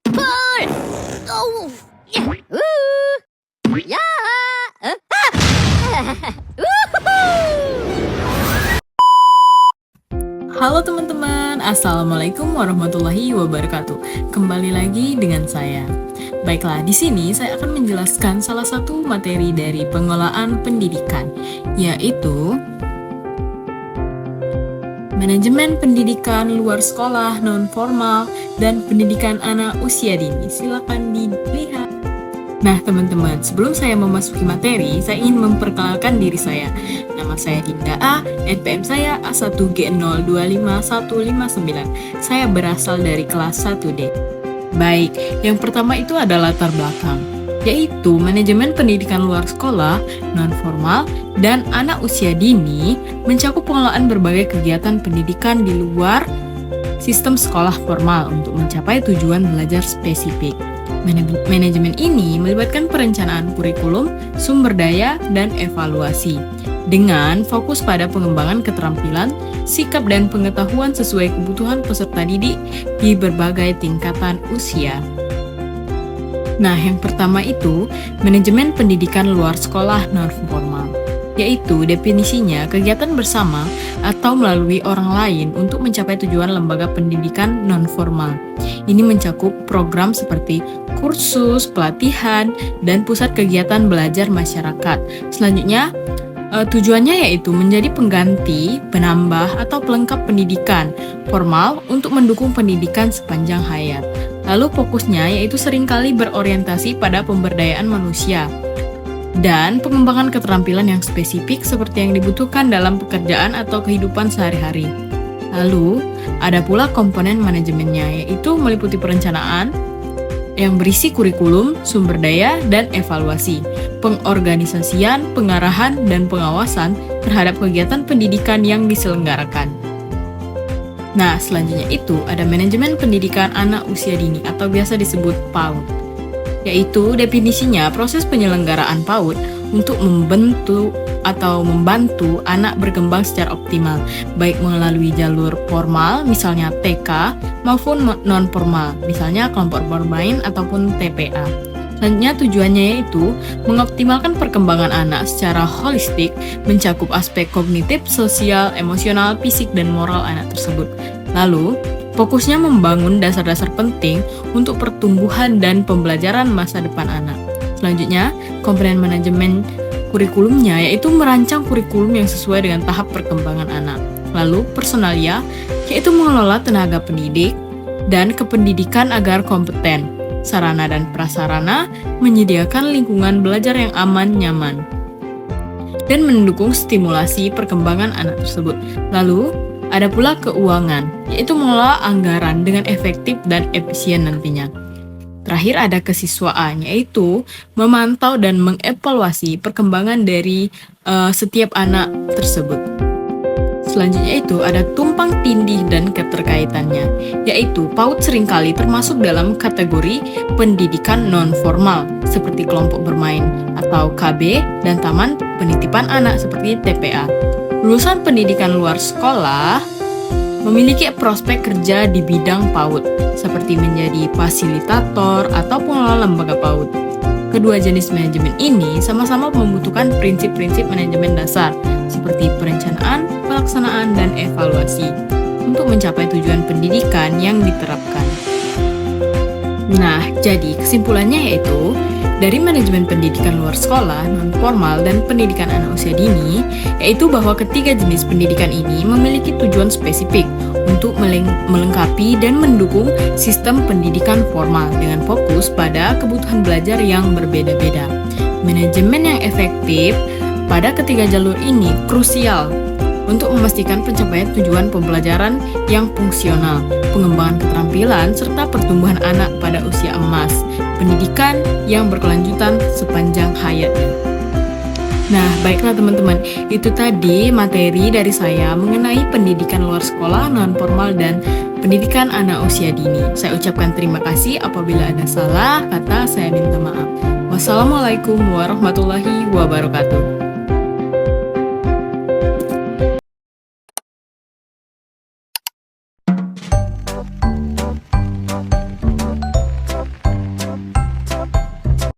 Pul! Oh! Ya! Halo teman-teman, Assalamualaikum warahmatullahi wabarakatuh. Kembali lagi dengan saya. Baiklah, di sini saya akan menjelaskan salah satu materi dari pengelolaan pendidikan, yaitu manajemen pendidikan luar sekolah non-formal dan pendidikan anak usia dini. Silakan dilihat. Nah teman-teman, sebelum saya memasuki materi, saya ingin memperkenalkan diri saya. Nama saya Dinda A, NPM saya A1G025159. Saya berasal dari kelas 1D. Baik, yang pertama itu adalah latar belakang, yaitu manajemen pendidikan luar sekolah, non-formal, dan anak usia dini mencakup pengelolaan berbagai kegiatan pendidikan di luar sistem sekolah formal untuk mencapai tujuan belajar spesifik. Manajemen ini melibatkan perencanaan kurikulum, sumber daya, dan evaluasi dengan fokus pada pengembangan keterampilan, sikap, dan pengetahuan sesuai kebutuhan peserta didik di berbagai tingkatan usia. Nah, yang pertama itu manajemen pendidikan luar sekolah non-formal, yaitu definisinya kegiatan bersama atau melalui orang lain untuk mencapai tujuan lembaga pendidikan non-formal. Ini mencakup program seperti kursus, pelatihan, dan pusat kegiatan belajar masyarakat. Selanjutnya, tujuannya yaitu menjadi pengganti, penambah, atau pelengkap pendidikan formal untuk mendukung pendidikan sepanjang hayat. Lalu fokusnya yaitu seringkali berorientasi pada pemberdayaan manusia dan pengembangan keterampilan yang spesifik seperti yang dibutuhkan dalam pekerjaan atau kehidupan sehari-hari. Lalu, ada pula komponen manajemennya, yaitu meliputi perencanaan yang berisi kurikulum, sumber daya, dan evaluasi, pengorganisasian, pengarahan, dan pengawasan terhadap kegiatan pendidikan yang diselenggarakan. Nah, selanjutnya itu ada manajemen pendidikan anak usia dini atau biasa disebut PAUD, yaitu definisinya proses penyelenggaraan PAUD untuk membantu anak berkembang secara optimal, baik melalui jalur formal, misalnya TK, maupun non-formal, misalnya kelompok bermain ataupun TPA. Selanjutnya tujuannya yaitu mengoptimalkan perkembangan anak secara holistik, mencakup aspek kognitif, sosial, emosional, fisik, dan moral anak tersebut. Lalu, fokusnya membangun dasar-dasar penting untuk pertumbuhan dan pembelajaran masa depan anak. Selanjutnya, komponen manajemen kurikulumnya yaitu merancang kurikulum yang sesuai dengan tahap perkembangan anak. Lalu, personalia yaitu mengelola tenaga pendidik dan kependidikan agar kompeten. Sarana dan prasarana menyediakan lingkungan belajar yang aman, nyaman, dan mendukung stimulasi perkembangan anak tersebut. Lalu, ada pula keuangan, yaitu mengelola anggaran dengan efektif dan efisien nantinya. Terakhir ada kesiswaan, yaitu memantau dan mengevaluasi perkembangan dari setiap anak tersebut. Selanjutnya itu ada tumpang tindih dan keterkaitannya, yaitu PAUD seringkali termasuk dalam kategori pendidikan non-formal, seperti kelompok bermain atau KB, dan taman penitipan anak seperti TPA. Lulusan pendidikan luar sekolah memiliki prospek kerja di bidang PAUD, seperti menjadi fasilitator atau pengelola lembaga PAUD. Kedua jenis manajemen ini sama-sama membutuhkan prinsip-prinsip manajemen dasar, seperti perencanaan, pelaksanaan, dan evaluasi, untuk mencapai tujuan pendidikan yang diterapkan. Nah, jadi kesimpulannya yaitu, dari manajemen pendidikan luar sekolah, non-formal, dan pendidikan anak usia dini, yaitu bahwa ketiga jenis pendidikan ini memiliki tujuan spesifik untuk melengkapi dan mendukung sistem pendidikan formal dengan fokus pada kebutuhan belajar yang berbeda-beda. Manajemen yang efektif pada ketiga jalur ini krusial untuk memastikan pencapaian tujuan pembelajaran yang fungsional, pengembangan keterampilan, serta pertumbuhan anak pada usia emas, pendidikan yang berkelanjutan sepanjang hayatnya. Nah, baiklah teman-teman, itu tadi materi dari saya mengenai pendidikan luar sekolah, non-formal, dan pendidikan anak usia dini. Saya ucapkan terima kasih apabila ada salah kata, saya minta maaf. Wassalamualaikum warahmatullahi wabarakatuh.